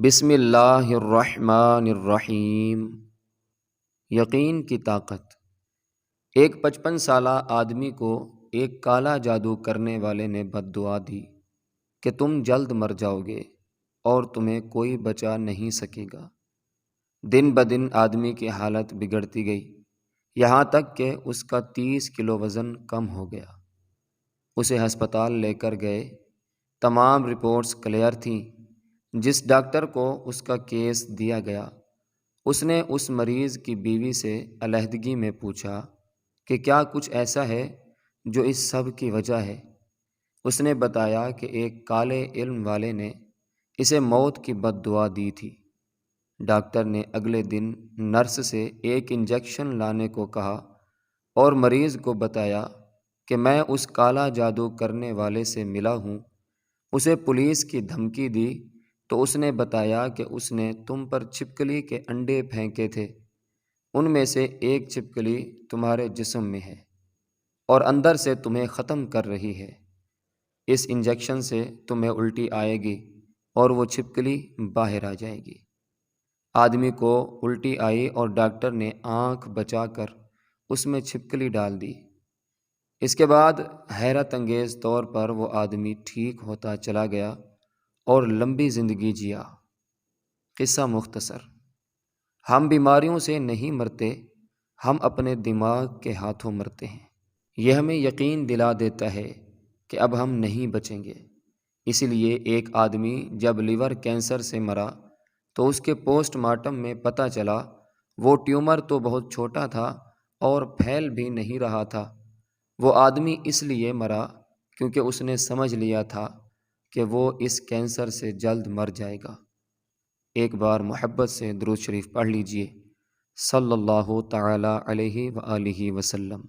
بسم اللہ الرحمن الرحیم۔ یقین کی طاقت۔ ایک 55 سالہ آدمی کو ایک کالا جادو کرنے والے نے بد دعا دی کہ تم جلد مر جاؤ گے اور تمہیں کوئی بچا نہیں سکے گا۔ دن بدن آدمی کی حالت بگڑتی گئی، یہاں تک کہ اس کا 30 کلو وزن کم ہو گیا۔ اسے ہسپتال لے کر گئے، تمام رپورٹس کلیئر تھیں۔ جس ڈاکٹر کو اس کا کیس دیا گیا، اس نے اس مریض کی بیوی سے علیحدگی میں پوچھا کہ کیا کچھ ایسا ہے جو اس سب کی وجہ ہے۔ اس نے بتایا کہ ایک کالے علم والے نے اسے موت کی بد دعا دی تھی۔ ڈاکٹر نے اگلے دن نرس سے ایک انجیکشن لانے کو کہا اور مریض کو بتایا کہ میں اس کالا جادو کرنے والے سے ملا ہوں۔ اسے پولیس کی دھمکی دی تو اس نے بتایا کہ اس نے تم پر چھپکلی کے انڈے پھینکے تھے، ان میں سے ایک چھپکلی تمہارے جسم میں ہے اور اندر سے تمہیں ختم کر رہی ہے۔ اس انجیکشن سے تمہیں الٹی آئے گی اور وہ چھپکلی باہر آ جائے گی۔ آدمی کو الٹی آئی اور ڈاکٹر نے آنکھ بچا کر اس میں چھپکلی ڈال دی۔ اس کے بعد حیرت انگیز طور پر وہ آدمی ٹھیک ہوتا چلا گیا اور لمبی زندگی جیا۔ قصہ مختصر۔ ہم بیماریوں سے نہیں مرتے، ہم اپنے دماغ کے ہاتھوں مرتے ہیں۔ یہ ہمیں یقین دلا دیتا ہے کہ اب ہم نہیں بچیں گے۔ اسی لیے ایک آدمی جب لیور کینسر سے مرا تو اس کے پوسٹ مارٹم میں پتہ چلا وہ ٹیومر تو بہت چھوٹا تھا اور پھیل بھی نہیں رہا تھا۔ وہ آدمی اس لیے مرا کیونکہ اس نے سمجھ لیا تھا کہ وہ اس کینسر سے جلد مر جائے گا۔ ایک بار محبت سے درود شریف پڑھ لیجئے۔ صلی اللہ تعالی علیہ وآلہ وسلم۔